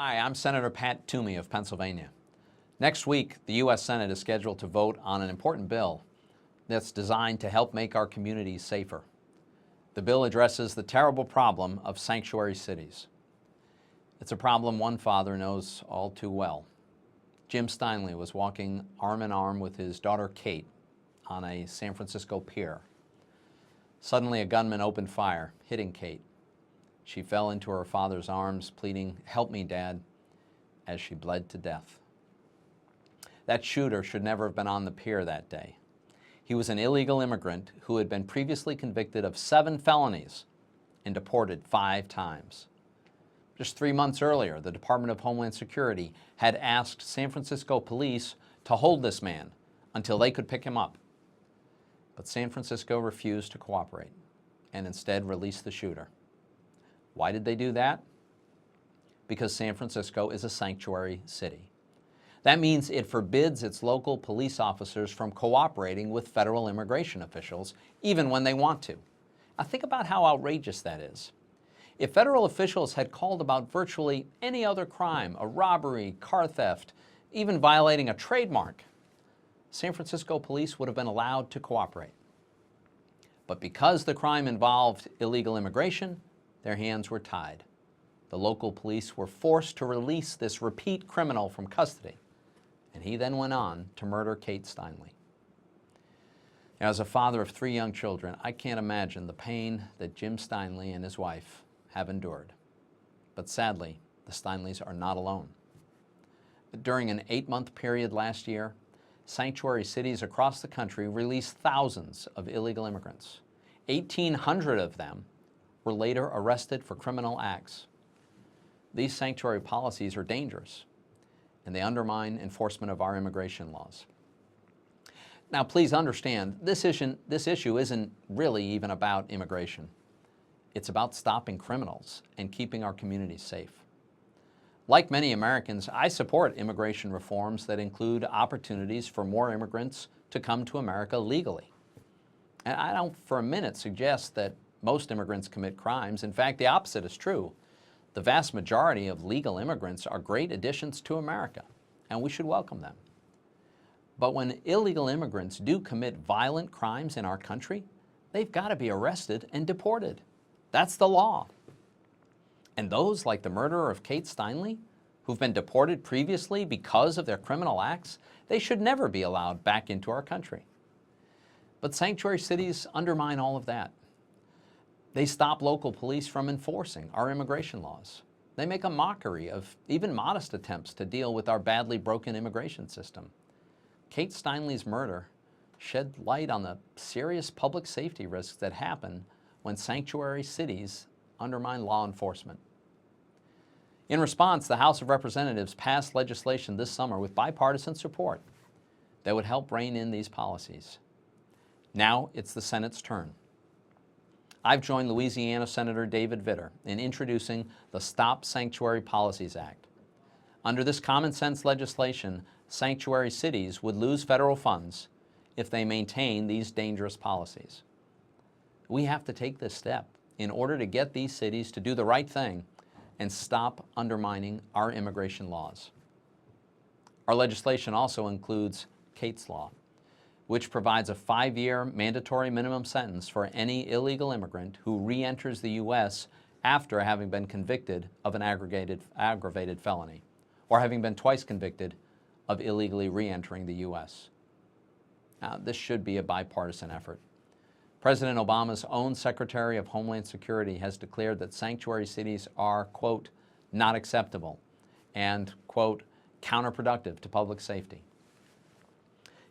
Hi, I'm Senator Pat Toomey of Pennsylvania. Next week, the U.S. Senate is scheduled to vote on an important bill that's designed to help make our communities safer. The bill addresses the terrible problem of sanctuary cities. It's a problem one father knows all too well. Jim Steinle was walking arm in arm with his daughter Kate on a San Francisco pier. Suddenly, a gunman opened fire, hitting Kate. She fell into her father's arms, pleading, "Help me, Dad," as she bled to death. That shooter should never have been on the pier that day. He was an illegal immigrant who had been previously convicted of 7 felonies and deported 5 times. Just 3 months earlier, the Department of Homeland Security had asked San Francisco police to hold this man until they could pick him up. But San Francisco refused to cooperate and instead released the shooter. Why did they do that? Because San Francisco is a sanctuary city. That means it forbids its local police officers from cooperating with federal immigration officials, even when they want to. Now think about how outrageous that is. If federal officials had called about virtually any other crime, a robbery, car theft, even violating a trademark, San Francisco police would have been allowed to cooperate. But because the crime involved illegal immigration, their hands were tied. The local police were forced to release this repeat criminal from custody, and he then went on to murder Kate Steinle. As a father of 3 young children, I can't imagine the pain that Jim Steinle and his wife have endured. But sadly, the Steinles are not alone. During an 8-month period last year, sanctuary cities across the country released thousands of illegal immigrants. 1,800 of them were later arrested for criminal acts. These sanctuary policies are dangerous, and they undermine enforcement of our immigration laws. Now, please understand, this issue isn't really even about immigration. It's about stopping criminals and keeping our communities safe. Like many Americans, I support immigration reforms that include opportunities for more immigrants to come to America legally. And I don't for a minute suggest that most immigrants commit crimes. In fact, the opposite is true. The vast majority of legal immigrants are great additions to America, and we should welcome them. But when illegal immigrants do commit violent crimes in our country, they've got to be arrested and deported. That's the law. And those, like the murderer of Kate Steinle, who've been deported previously because of their criminal acts, they should never be allowed back into our country. But sanctuary cities undermine all of that. They stop local police from enforcing our immigration laws. They make a mockery of even modest attempts to deal with our badly broken immigration system. Kate Steinle's murder shed light on the serious public safety risks that happen when sanctuary cities undermine law enforcement. In response, the House of Representatives passed legislation this summer with bipartisan support that would help rein in these policies. Now it's the Senate's turn. I've joined Louisiana Senator David Vitter in introducing the Stop Sanctuary Policies Act. Under this common sense legislation, sanctuary cities would lose federal funds if they maintain these dangerous policies. We have to take this step in order to get these cities to do the right thing and stop undermining our immigration laws. Our legislation also includes Kate's Law, which provides a 5-year mandatory minimum sentence for any illegal immigrant who re-enters the U.S. after having been convicted of an aggravated felony, or having been twice convicted of illegally re-entering the U.S. Now, this should be a bipartisan effort. President Obama's own Secretary of Homeland Security has declared that sanctuary cities are, quote, not acceptable and, quote, counterproductive to public safety.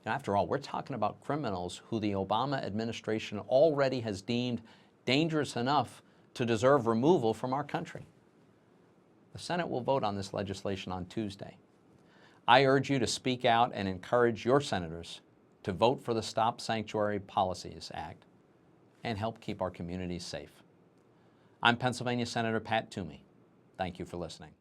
After all, we're talking about criminals who the Obama administration already has deemed dangerous enough to deserve removal from our country. The Senate will vote on this legislation on Tuesday. I urge you to speak out and encourage your senators to vote for the Stop Sanctuary Policies Act and help keep our communities safe. I'm Pennsylvania Senator Pat Toomey. Thank you for listening.